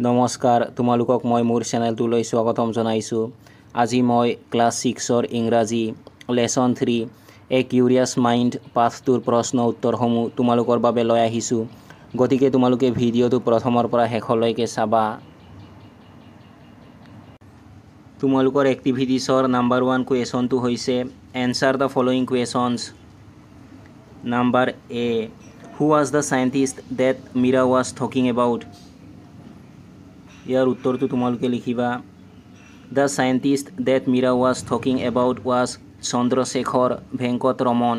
নমস্কাৰ তোমালোকক মই মোৰ চেনেলটোলৈ স্বাগতম জনাইছোঁ। আজি মই ক্লাছ 6ৰ ইংৰাজী লেসন 3 এ কিউৰিয়াছ মাইণ্ড পাঠটোৰ প্ৰশ্ন উত্তৰসমূহ তোমালোকৰ বাবে লৈ আহিছোঁ। গতিকে তোমালোকে ভিডিঅ'টো প্ৰথমৰ পৰা শেষলৈকে চাবা। তোমালোকৰ এক্টিভিটিছৰ নাম্বাৰ 1 কুৱেশ্যনটো হৈছে answer the following questions. Number A, who was the scientist that Meera was talking about? ইয়াৰ উত্তৰটো তোমালোকে লিখিবা। The scientist that Meera was talking about was Chandrashekhar Venkat Raman.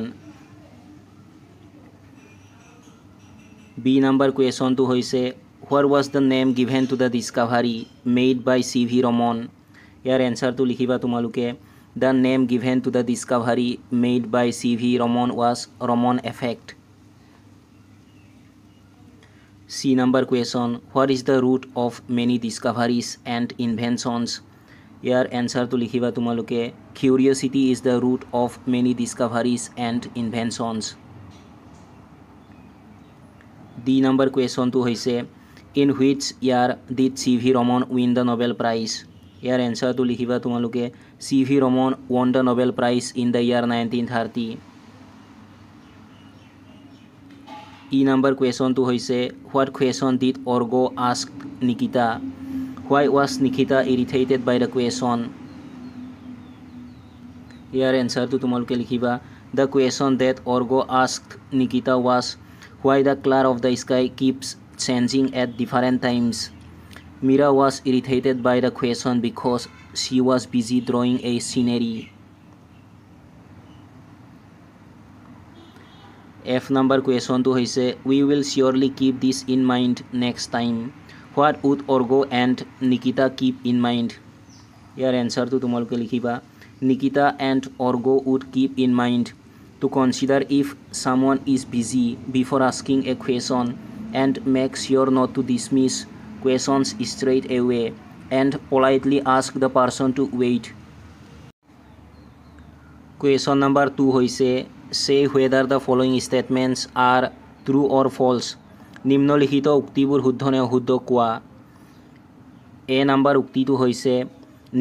B number কুৱেশ্যনটো হৈছে where was the name given to the discovery made by CV Raman. ইয়াৰ এনচাৰটো লিখিবা তোমালোকে। The name given to the discovery made by CV Raman was Raman effect. C number question, what is the root of many discoveries and inventions? ইয়াৰ এনচাৰটো লিখিবা তোমালোকে। Curiosity is the root of many discoveries and inventions. D number questionটো হৈছে in which year did CV Raman win the Nobel Prize? ইয়াৰ এনচাৰটো লিখিবা তোমালোকে। CV Raman won the Nobel Prize in the year 1930. E number questionটো হৈছে what question did Orgo ask Nikita? Why was Nikita irritated by the question? ইয়াৰ এনচাৰটো তোমালোকে লিখিবা। The question that Orgo asked Nikita was why the color of the sky keeps changing at different times. Mira was irritated by the question because she was busy drawing a scenery. F number questionটো হৈছে we will surely keep this in mind next time. What would Orgo and Nikita keep in mind? ইয়াৰ এনচাৰটো তোমালোকে লিখিবা। Nikita and Orgo would keep in mind to consider if someone is busy before asking a question and make sure not to dismiss questions straight away and politely ask the person to wait. Question number 2 হৈছে say whether the following statements are true or false. নিম্নলিখিত উক্তিবোৰ শুদ্ধ নে অশুদ্ধ কোৱা। A number উক্তিটো হৈছে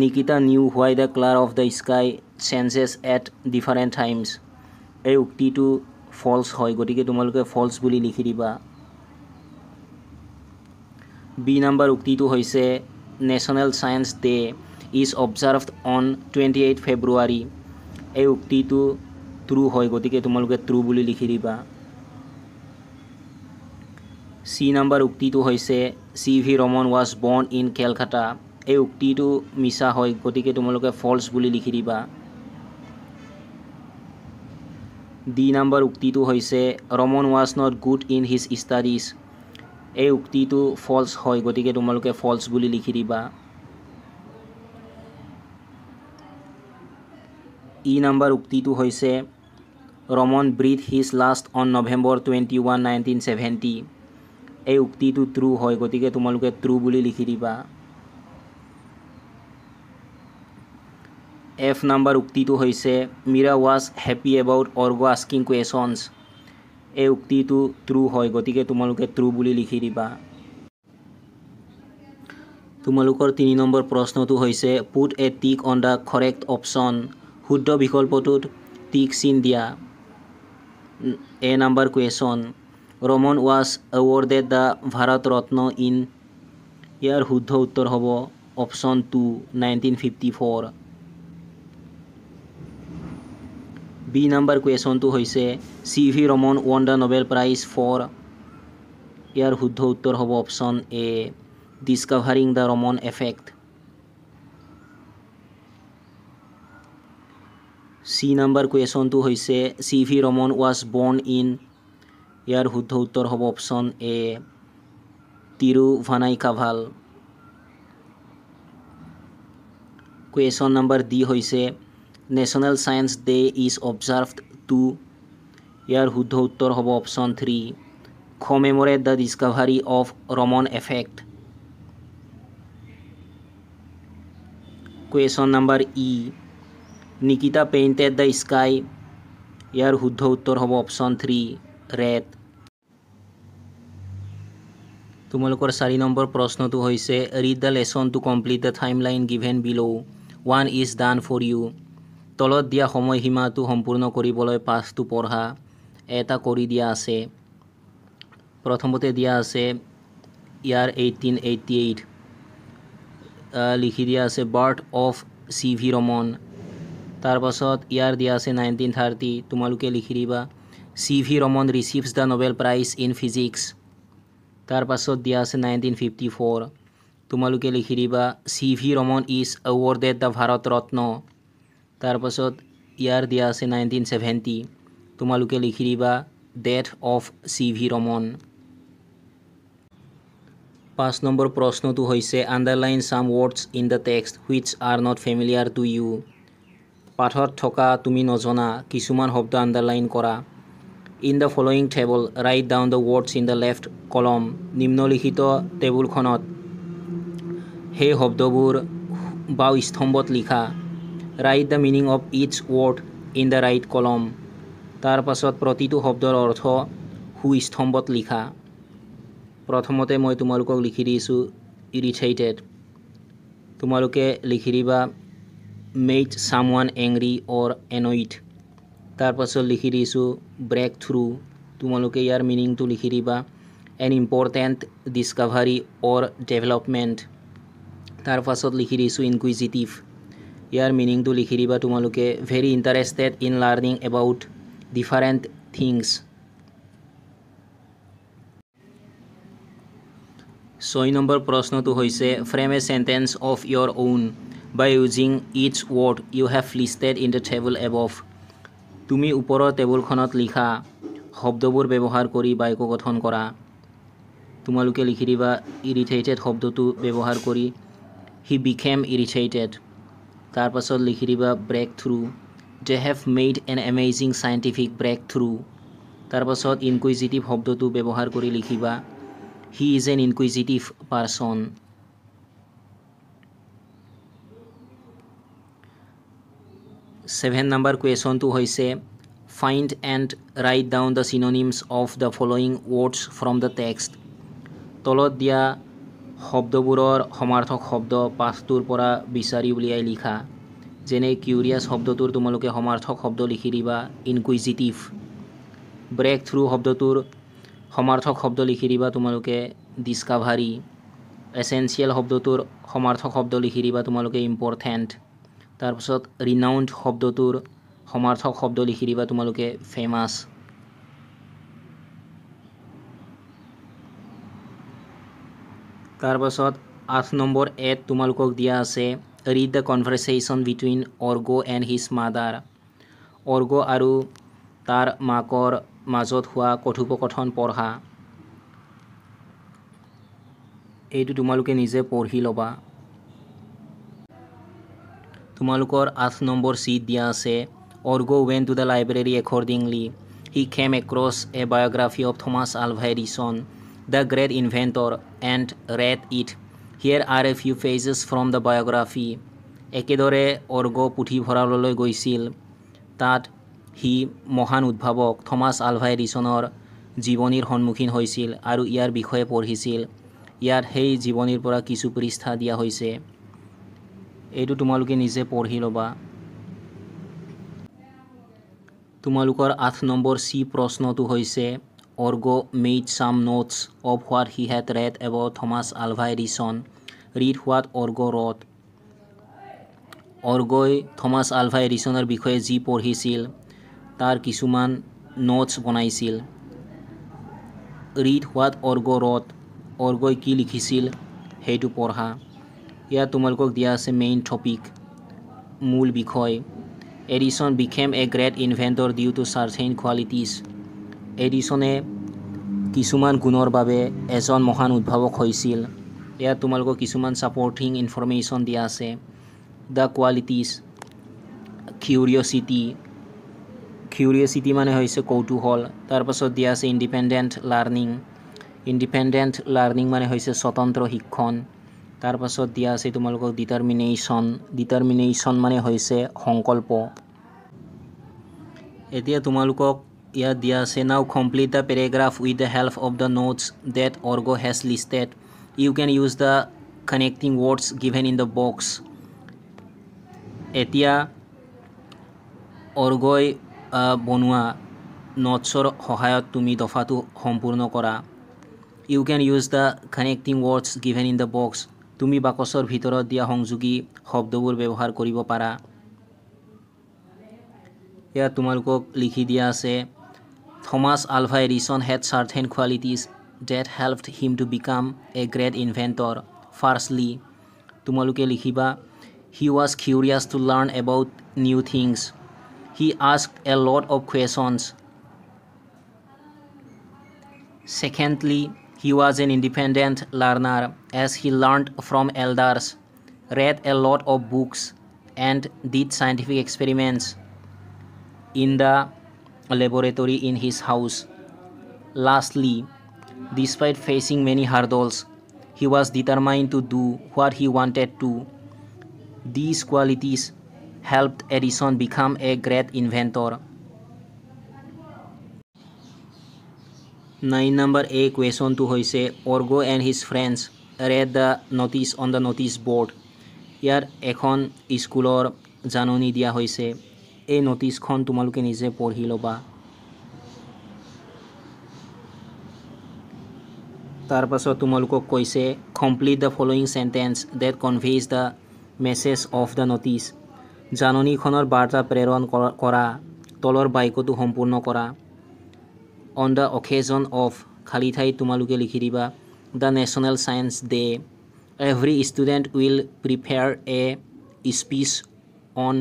Nikita knew why the color of the sky changes at different times. এই উক্তিটো false হয়, গতিকে তোমালোকে false বুলি লিখি দিবা। B number উক্তিটো হৈছে National Science Day is observed on 28 February. এই উক্তিটো true হয়, গতিকে তোমালোকে true বুলি লিখি দিবা। C number উক্তিটো হৈছে CV Raman was born in Calcutta. এই উক্তিটো মিছা হয়, গতিকে তোমালোকে false বুলি লিখি দিবা। D number উক্তিটো হৈছে Raman was not good in his studies. এই উক্তিটো false হয়, গতিকে তোমালোকে false বুলি লিখি দিবা। E number উক্তিটো হৈছে Raman breathed his last on November 21, 1970. এই উক্তিটো true হয়, গতিকে তোমালোকে true বুলি লিখি দিবা। F number উক্তিটো হৈছে Mira was happy about Orgo asking questions. এই উক্তিটো true হয়, গতিকে তোমালোকে true বুলি লিখি দিবা। তোমালোকৰ 3 নম্বৰ প্ৰশ্নটো হৈছে put a tick on the correct option. শুদ্ধ বিকল্পটোত টিক চিন দিয়া। A number question, Raman was awarded the Bharat Ratna in. ইয়াৰ শুদ্ধ উত্তৰ হ'ব অপশ্যন 2 1954। B number কুৱেশ্যনটো হৈছে CV Raman won the Nobel Prize for. ইয়াৰ শুদ্ধ উত্তৰ হ'ব option A discovering the Raman effect। C number কুৱেশ্যনটো হৈছে CV Raman was born in. ইয়াৰ শুদ্ধ উত্তৰ হ'ব option A Thiruvanaikaval. Question number D হৈছে national science day is observed to. ইয়াৰ শুদ্ধ উত্তৰ হ'ব option 3 commemorate the discovery of Raman effect. Question number E Nikita painted the sky. ইয়াৰ শুদ্ধ উত্তৰ হ'ব অপশ্যন 3 ৰেড। তোমালোকৰ 4 নম্বৰ প্ৰশ্নটো হৈছে read the lesson to complete the timeline given below 1 is done for U তলত দিয়া সময়সীমাটো সম্পূৰ্ণ কৰিবলৈ 5টো পঢ়া এটা কৰি দিয়া আছে প্ৰথমতে দিয়া আছে ইয়াৰ 1888 লিখি দিয়া আছে বাৰ্থ অফ CV ৰমন তাৰ পাছত ইয়াৰ দিয়া আছে 1930 তোমালোকে লিখি দিবা CV Raman receives the Nobel prize in physics তাৰ পাছত দিয়া আছে 1954 তোমালোকে লিখি দিবা CV Raman is awarded the Bharat Ratna তাৰ পাছত ইয়াৰ দিয়া আছে 1970 তোমালোকে লিখি দিবা death of CV Raman 5 number প্ৰশ্নটো হৈছে underline some words in the text which are not familiar to you পাঠত থকা তুমি নজনা কিছুমান শব্দ আণ্ডাৰলাইন কৰা in the following table write down the words in the left column নিম্নলিখিত টেবুলখনত সেই শব্দবোৰ বাওঁ স্তম্ভত লিখা write the meaning of each word in the right column তাৰ পাছত প্ৰতিটো শব্দৰ অৰ্থ সু স্তম্ভত লিখা প্ৰথমতে মই তোমালোকক লিখি দিছোঁ ইৰিটেটেড তোমালোকে লিখি দিবা মেড সামৱান এংৰি অৰ এনইড তাৰ পাছত লিখি দিছোঁ ব্ৰেক থ্ৰু তোমালোকে ইয়াৰ মিনিংটো লিখি দিবা এন ইম্পৰ্টেণ্ট ডিছকাভাৰী অৰ ডেভেলপমেণ্ট তাৰ পাছত লিখি দিছোঁ ইনকুইজিটিভ ইয়াৰ মিনিংটো লিখি দিবা তোমালোকে very interested in learning about different things 6 নম্বৰ প্ৰশ্নটো হৈছে frame a sentence of your own by using each word you have listed in the table above তুমি ওপৰৰ টেবুলখনত লিখা শব্দবোৰ ব্যৱহাৰ কৰি বাক্য গঠন কৰা তোমালোকে লিখি দিবা ইৰিটেটেড শব্দটো ব্যৱহাৰ কৰি হি বিকেম ইৰিটেটেড তাৰ পাছত লিখি দিবা breakthrough they have made an amazing scientific breakthrough তাৰ পাছত ইনকুইজিটিভ শব্দটো ব্যৱহাৰ কৰি লিখিবা he is an inquisitive person 7 number কুৱেশ্যনটো হৈছে find and write down the synonyms of the following words from the text তলত দিয়া শব্দবোৰৰ সমাৰ্থক শব্দ পাঠটোৰ পৰা বিচাৰি উলিয়াই লিখা যেনে কিউৰিয়াছ শব্দটোৰ তোমালোকে সমাৰ্থক শব্দ লিখি দিবা ইনকুইজিটিভ ব্ৰেক থ্ৰু শব্দটোৰ সমাৰ্থক শব্দ লিখি দিবা তোমালোকে ডিছকাভাৰী এছেঞ্চিয়েল শব্দটোৰ সমাৰ্থক শব্দ লিখি দিবা তোমালোকে ইম্পৰ্টেণ্ট তাৰপিছত ৰিনাউণ্ড শব্দটোৰ সমাৰ্থক শব্দ লিখি দিবা তোমালোকে ফেমাছ তাৰপাছত 8 নম্বৰ এড তোমালোকক দিয়া আছে read the conversation between Orgo and his mother Orgo আৰু তাৰ মাকৰ মাজত হোৱা কথোপকথন পঢ়া এইটো তোমালোকে নিজে পঢ়ি ল'বা তোমালোকৰ 8 নম্বৰ চিট দিয়া আছে Orgo went to the library accordingly he came across a biography of Thomas Alva Edison the great inventor and read it here are a few pages from the biography একেদৰে অৰ্গো পুথিভঁৰাললৈ গৈছিল তাত হি মহান উদ্ভাৱক Thomas Alva এডিছনৰ জীৱনীৰ সন্মুখীন হৈছিল আৰু ইয়াৰ বিষয়ে পঢ়িছিল ইয়াত সেই জীৱনীৰ পৰা কিছু পৃষ্ঠা দিয়া হৈছে এইটো তোমালোকে নিজে পঢ়ি ল'বা তোমালোকৰ 8 নম্বৰ চি প্ৰশ্নটো হৈছে Orgo made some notes of what he had read about Thomas Alva Edison read what Orgo wrote অৰ্গোই থমাছ আলভা এডিছনৰ বিষয়ে যি পঢ়িছিল তাৰ কিছুমান নোটছ বনাইছিল ৰিড হোৱাট অৰ্গো ৰড অৰ্গোই কি লিখিছিল সেইটো পঢ়া ইয়াত তোমালোকক দিয়া আছে মেইন টপিক মূল বিষয় Edison became a great inventor due to certain qualities এডিছনে কিছুমান গুণৰ বাবে এজন মহান উদ্ভাৱক হৈছিল ইয়াত তোমালোকক কিছুমান ছাপৰ্টিং ইনফৰমেশ্যন দিয়া আছে দ্য কোৱালিটিজ কিউৰিয়চিটি মানে হৈছে কৌতূহল তাৰপাছত দিয়া আছে ইণ্ডিপেণ্ডেণ্ট লাৰ্ণিং মানে হৈছে স্বতন্ত্ৰ শিক্ষণ তাৰপাছত দিয়া আছে তোমালোকক ডিটাৰমিনেশ্যন মানে হৈছে সংকল্প এতিয়া তোমালোকক ইয়াত দিয়া আছে now complete the paragraph with the help of the notes that Org has listed you can use the connecting words given in the box এতিয়া অৰ্গই বনোৱা নোটছৰ সহায়ত তুমি দফাটো সম্পূৰ্ণ কৰা you can use the connecting words given in the box তুমি বাকচৰ ভিতৰত দিয়া সংযোগী শব্দবোৰ ব্যৱহাৰ কৰিব পাৰা ইয়াত তোমালোকক লিখি দিয়া আছে Thomas Alva Edison had certain qualities that helped him to become a great inventor firstly তোমালোকে লিখিবা he was curious to learn about new things he asked a lot of questions secondly he was an independent learner as he learned from elders read a lot of books and did scientific experiments in the laboratory in his house. Lastly, despite facing many hurdles, he was determined to do what he wanted to. These qualities helped Edison become a great inventor. 9 number A question to hoise Orgo and his friends read the notice on the notice board. Yar ekhon schoolor janoni dia hoise এই নোটিছখন তোমালোকে নিজে পঢ়ি ল'বা তাৰ পাছত তোমালোকক কৈছে complete the following sentence that conveys the message of the notice জাননীখনৰ বাৰ্তা প্ৰেৰণ কৰা তলৰ বাক্যটো সম্পূৰ্ণ কৰা অন দ্য অকেজন অফ খালী ঠাইত তোমালোকে লিখি দিবা the national science day every student will prepare A speech on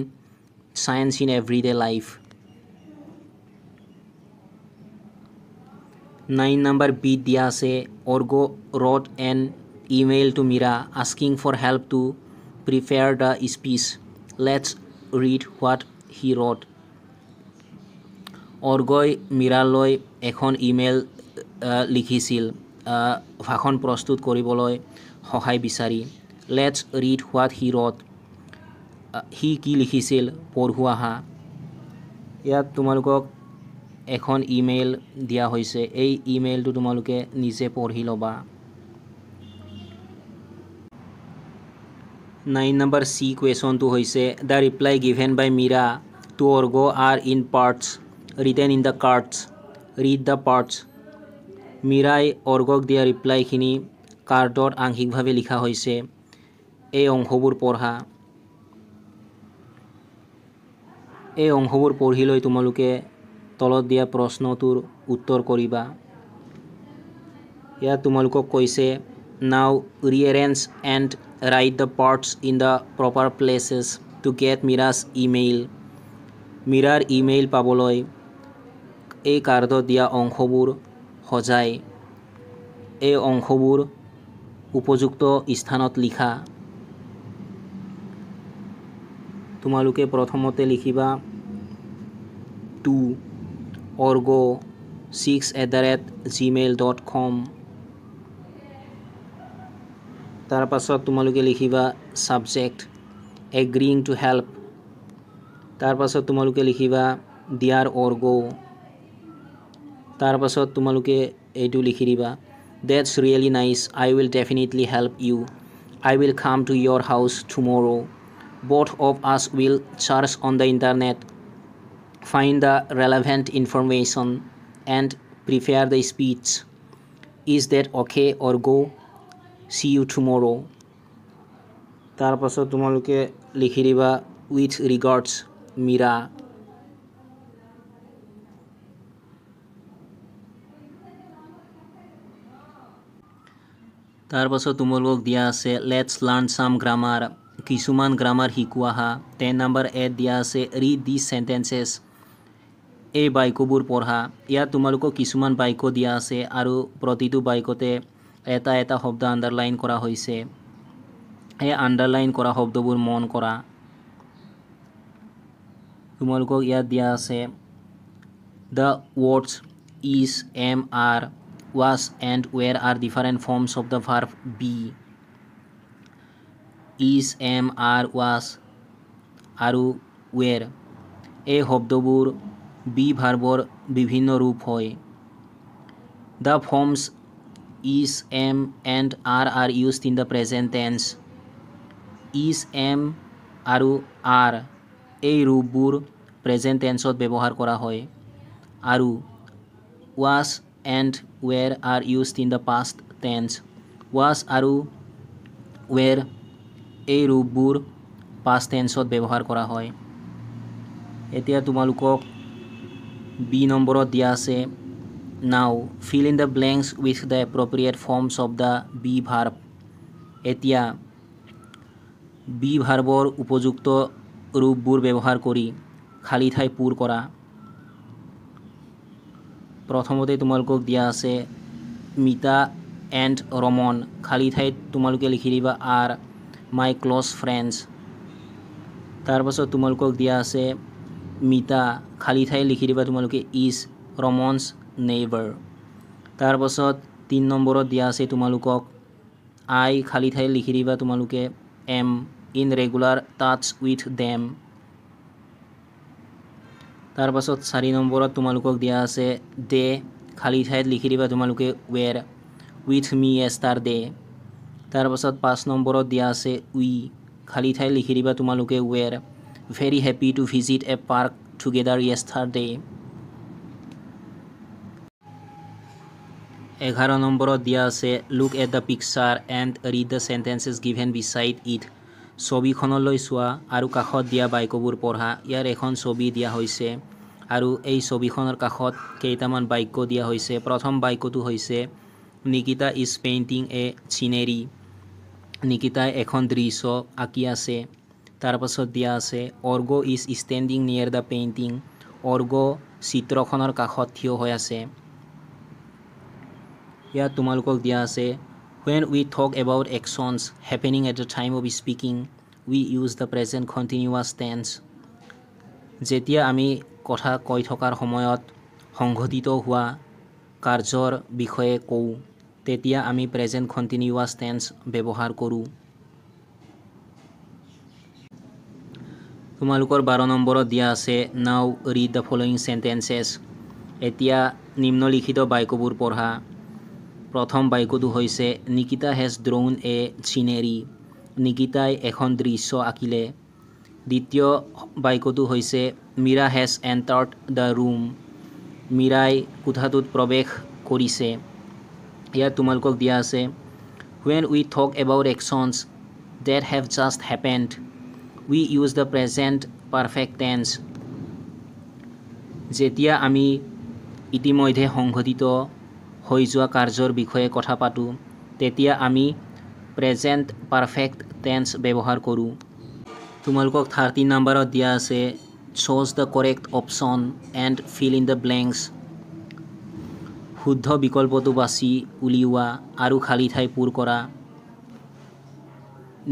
science in everyday life 9 number B diya ase Orgo wrote an email to Mira asking for help to prepare the speech let's read what he wrote Orgoi Mira loi ekhon email likhisil ভাষণ প্ৰস্তুত কৰিবলৈ সহায় বিচাৰি let's read what he wrote হি কি লিখিছিল পঢ়ুৱা হা ইয়াত তোমালোকক এখন ইমেইল দিয়া হৈছে এই ইমেইলটো তোমালোকে নিজে পঢ়ি ল'বা 9 number C question to hoise the reply given by Mira to Orgo are in parts written in the cards read the parts Mirai Orgok dia reply khini cardot আংশিকভাৱে লিখা হৈছে এই অংশবোৰ পঢ়া এই অংশবোৰ পঢ়ি লৈ তোমালোকে তলত দিয়া প্ৰশ্নটোৰ উত্তৰ কৰিবা ইয়াত তোমালোকক কৈছে now rearrange and write the parts in the proper places to get Meera's email মিৰাৰ ইমেইল পাবলৈ এই কাৰ্ডত দিয়া অংশবোৰ সজাই এই অংশবোৰ উপযুক্ত স্থানত লিখা তোমালোকে প্ৰথমতে লিখিবা to orgo6@gmail.com তাৰ পাছত তোমালোকে লিখিবা subject agreeing to help তাৰ পাছত তোমালোকে লিখিবা dear orgo তাৰ পাছত তোমালোকে এইটো লিখি দিবা that's really nice I will definitely help you I will come to your house tomorrow both of us will search on the internet find the relevant information and prepare the speech is that okay or go see you tomorrow tar pasot tumaloke likhi diba with regards Mira tar pasot tumolok dia ase let's learn some grammar কিছুমান grammar শিকোৱা হা 10 number 8 দিয়া আছে read these sentences এই বাক্যবোৰ পঢ়া ইয়াত তোমালোকক কিছুমান বাক্য দিয়া আছে আৰু প্ৰতিটো বাক্যতে এটা এটা শব্দ আন্ডাৰলাইন কৰা হৈছে এই আন্ডাৰলাইন কৰা শব্দবোৰ মন কৰা তোমালোকক ইয়াত দিয়া আছে the words is am are was and where are different forms of the verb be is am are was আৰু where এই শব্দবোৰ বি ভাৰ্বৰ বিভিন্ন ৰূপ হয় the forms is am and are used in the present tense is am আৰু are এই ৰূপবোৰ present টেন্সত ব্যৱহাৰ কৰা হয় আৰু was and were are used in the past tense was আৰু were এই ৰূপবোৰ past tenseত ব্যৱহাৰ কৰা হয় এতিয়া তোমালোকক বি নম্বৰত দিয়া আছে now fill in the blanks with the appropriate forms of the be verb এতিয়া বি ভাৰ্বৰ উপযুক্ত ৰূপবোৰ ব্যৱহাৰ কৰি খালী ঠাই পূৰ কৰা প্ৰথমতে তোমালোকক দিয়া আছে মিতা এণ্ড ৰমন খালী ঠাইত তোমালোকে লিখি দিবা আৰ মাই ক্ল'জ ফ্ৰেণ্ডছ তাৰপাছত তোমালোকক দিয়া আছে মিতা খালী ঠাইত লিখি দিবা তোমালোকে ইজ ৰমনছ নেইবাৰ তাৰপাছত 3 নম্বৰত দিয়া আছে তোমালোকক আই খালী ঠাইত লিখি দিবা তোমালোকে am in regular touch with them তাৰপাছত 4 নম্বৰত তোমালোকক দিয়া আছে দে খালী ঠাইত লিখি দিবা তোমালোকে ৱেৰ উইথ মি য়েষ্টাৰডে তাৰপাছত 5 নম্বৰত দিয়া আছে উই খালী ঠাইত লিখি দিবা তোমালোকে were very happy to visit a park together yesterday 11 নম্বৰত দিয়া আছে look at the picture and read the sentences given beside it ছবিখনলৈ চোৱা আৰু কাষত দিয়া বাক্যবোৰ পঢ়া ইয়াৰ এখন ছবি দিয়া হৈছে আৰু এই ছবিখনৰ কাষত কেইটামান বাক্য দিয়া হৈছে প্ৰথম বাক্যটো হৈছে Nikita is painting a scenery নিকিতাই এখন দৃশ্য আঁকি আছে তাৰপাছত দিয়া আছে Org is standing near the painting Org চিত্ৰখনৰ কাষত থিয় হৈ আছে ইয়াত তোমালোকক দিয়া আছে when we talk about actions happening at the time of speaking we use the present continuous tense যেতিয়া আমি কথা কৈ থকাৰ সময়ত সংঘটিত হোৱা কাৰ্যৰ বিষয়ে কওঁ তেতিয়া আমি প্ৰেজেণ্ট কণ্টিনিউৱাছ টেন্স ব্যৱহাৰ কৰোঁ তোমালোকৰ 12 নম্বৰত দিয়া আছে নাও ৰিড দ্য ফলোয়িং চেণ্টেন্সেছ এতিয়া নিম্নলিখিত বাক্যবোৰ পঢ়া প্ৰথম বাক্যটো হৈছে Nikita has drawn a scenery নিকিতাই এখন দৃশ্য আঁকিলে দ্বিতীয় বাক্যটো হৈছে Meera has entered the room মীৰাই কোঠাটোত প্ৰৱেশ কৰিছে ইয়াত তোমালোকক দিয়া আছে when we talk about actions that have just happened we use the present perfect tense যেতিয়া আমি ইতিমধ্যে সংঘটিত হৈ যোৱা কাৰ্যৰ বিষয়ে কথা পাতোঁ তেতিয়া আমি প্ৰেজেণ্ট পাৰফেক্ট টেন্স ব্যৱহাৰ কৰোঁ তোমালোকক 13 নম্বৰত দিয়া আছে choose the correct option and fill in the blanks শুদ্ধ বিকল্পটো বাছি উলিওৱা আৰু খালী ঠাই পূৰ কৰা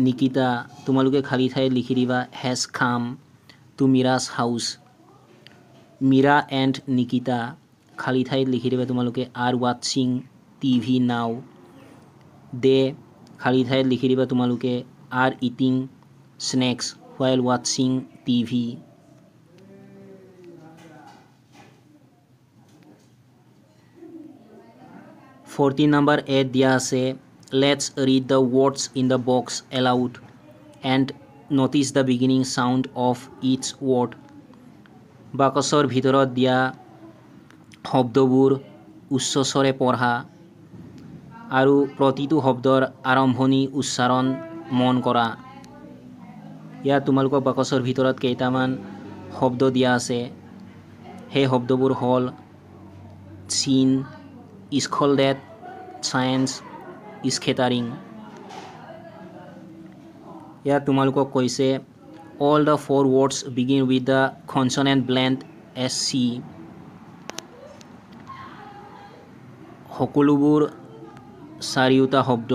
নিকিতা তোমালোকে খালী ঠাইত লিখি দিবা has come to Meera's house Meera and Nikita খালী ঠাইত লিখি দিবা তোমালোকে আৰ ৱাটছিং টিভি নাও দে খালী ঠাইত লিখি দিবা তোমালোকে are eating snacks while watching TV number 8 দিয়া আছে let's read the words in the box aloud and notice the beginning sound of each word বাকচৰ ভিতৰত দিয়া শব্দবোৰ উচ্চস্বৰে পঢ়া আৰু প্ৰতিটো শব্দৰ আৰম্ভণি উচ্চাৰণ মন কৰা ইয়াত তোমালোকক বাকচৰ ভিতৰত কেইটামান শব্দ দিয়া আছে সেই শব্দবোৰ হ'ল চিন স্কল্ডেড চায়েন্স স্কেটাৰিং ইয়াত তোমালোকক কৈছে all the 4 words begin with the consonant blend SC সকলোবোৰ চাৰিওটা শব্দ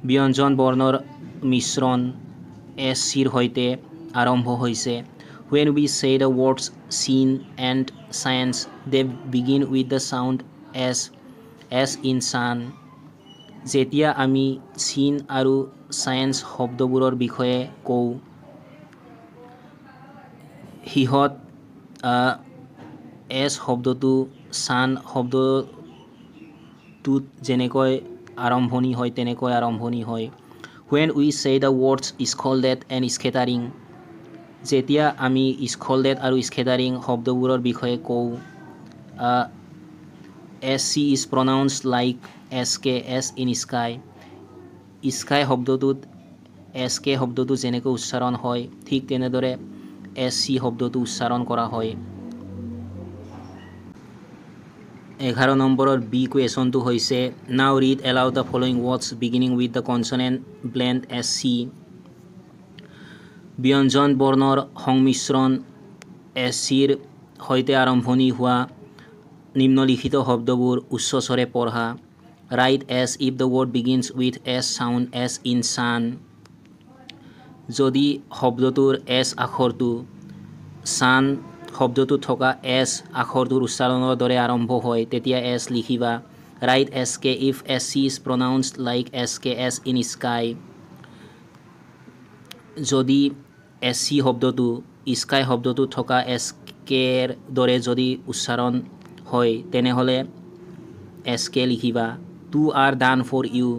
ব্যঞ্জন বৰ্ণৰ মিশ্ৰণ SCৰ সৈতে আৰম্ভ হৈছে when we say the words sin and science they begin with the sound as in sun যেতিয়া আমি চিন আৰু সায়েন্স শব্দবোৰৰ বিষয়ে কওঁ সিহঁত এছ শব্দটো ছান শব্দটোত যেনেকৈ আৰম্ভণি হয় তেনেকৈ আৰম্ভণি হয়। When we say the words scalded and scattering, যেতিয়া আমি scalded আৰু scattering শব্দবোৰৰ বিষয়ে কওঁ, SC is pronounced like SK as in sky. Sky শব্দটোত SK শব্দটো যেনেকৈ উচ্চাৰণ হয় ঠিক তেনেদৰে SC শব্দটো উচ্চাৰণ কৰা হয়। 11 নম্বৰৰ বি কুৱেশ্যনটো হৈছে now read aloud the following words beginning with the consonant blend SC। ব্যঞ্জন বৰ্ণৰ সংমিশ্ৰণ SCৰ সৈতে আৰম্ভণি হোৱা নিম্নলিখিত শব্দবোৰ উচ্চস্বৰে পঢ়া। Write S if the word begins with S sound S in sun. যদি শব্দটোৰ এছ আখৰটো ছান শব্দটোত থকা এছ আখৰটোৰ উচ্চাৰণৰ দৰে আৰম্ভ হয় তেতিয়া এছ লিখিবা। Write S K if S C is pronounced like S K S in sky. যদি এছ চি শব্দটো স্কাই শব্দটোত থকা এছ কেৰ দৰে যদি উচ্চাৰণ হয় তেনেহ'লে এছ কে লিখিবা। Two are done for you.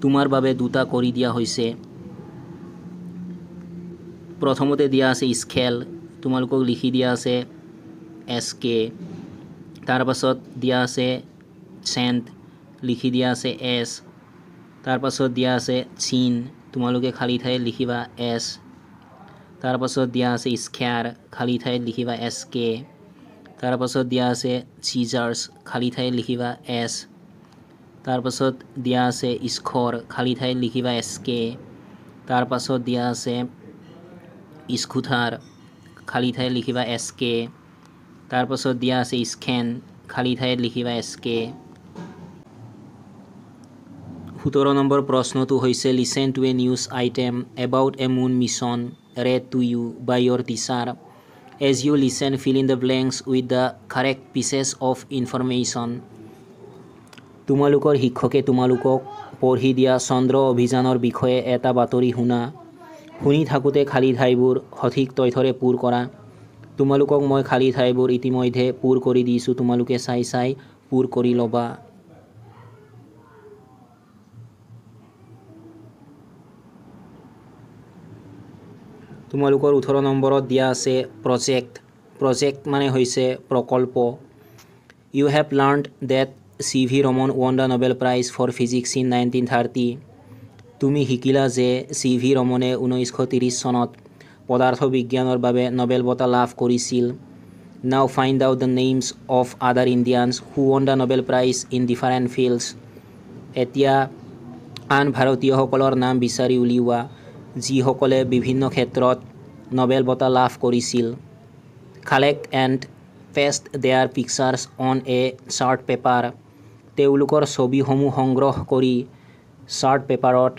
তোমাৰ বাবে দুটা কৰি দিয়া হৈছে। প্ৰথমতে দিয়া আছে স্কেল, তোমালোকক লিখি দিয়া আছে এছ কে। তাৰ পাছত দিয়া আছে চেণ্ট, লিখি দিয়া আছে এছ। তাৰ পাছত দিয়া আছে চিন, তোমালোকে খালী ঠাইত লিখিবা এছ। তাৰ পাছত দিয়া আছে স্কেয়াৰ, খালী ঠাইত লিখিবা এছ কে। তাৰ পাছত দিয়া আছে চিজাৰ্ছ, খালী ঠাইত লিখিবা এছ। তাৰ পাছত দিয়া আছে স্কৰ, খালী ঠাইত লিখিবা এছ কে। তাৰ পাছত দিয়া আছে স্কুটাৰ, খালী ঠাইত লিখিবা এছ কে। তাৰ পাছত দিয়া আছে স্কেন, খালী ঠাইত লিখিবা এছ কে। 17 নম্বৰ প্ৰশ্নটো হৈছে listen to a news item about a moon mission read to you by your teacher. As you listen, fill in the blanks with the correct pieces of information. তোমালোকৰ শিক্ষকে তোমালোকক পঢ়ি দিয়া চন্দ্ৰ অভিযানৰ বিষয়ে এটা বাতৰি শুনা। শুনি থাকোঁতে খালী ঠাইবোৰ সঠিক তথ্যৰে পূৰ কৰা। তোমালোকক মই খালী ঠাইবোৰ ইতিমধ্যে পূৰ কৰি দিছোঁ, তোমালোকে চাই চাই পূৰ কৰি ল'বা। তোমালোকৰ 18 নম্বৰত দিয়া আছে প্ৰজেক্ট। প্ৰজেক্ট মানে হৈছে প্ৰকল্প। You have learned that C.V. Raman won the Nobel prize for physics in 1930। তুমি শিকিলা যে C.V. ৰমনে 1930 চনত পদাৰ্থ বিজ্ঞানৰ বাবে নোবেল বঁটা লাভ কৰিছিল। Now find out the names of other Indians who won the Nobel prize in different fields. এতিয়া আন ভাৰতীয়সকলৰ নাম বিচাৰি উলিওৱা যিসকলে বিভিন্ন ক্ষেত্ৰত নোবেল বঁটা লাভ কৰিছিল। Collect and paste their pictures on a chart paper. তেওঁলোকৰ ছবিসমূহ সংগ্ৰহ কৰি চাৰ্ট পেপাৰত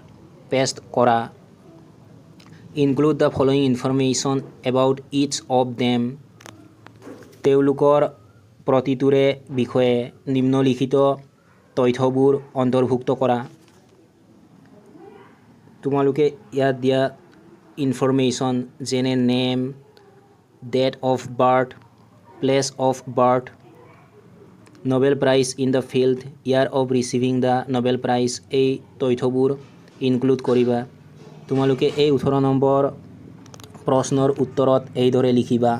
পেষ্ট কৰা। Include the following information about each of them. তেওঁলোকৰ প্ৰতিটোৰে বিষয়ে নিম্নলিখিত তথ্যবোৰ অন্তৰ্ভুক্ত কৰা। তোমালোকে ইয়াত দিয়া ইনফৰমেশ্যন যেনে name, date of birth, place of birth, Nobel prize in the field, year of receiving the Nobel prize, এই তথ্যবোৰ ইনক্লুড কৰিবা। তোমালোকে এই 18 নম্বৰ প্ৰশ্নৰ উত্তৰত এইদৰে লিখিবা।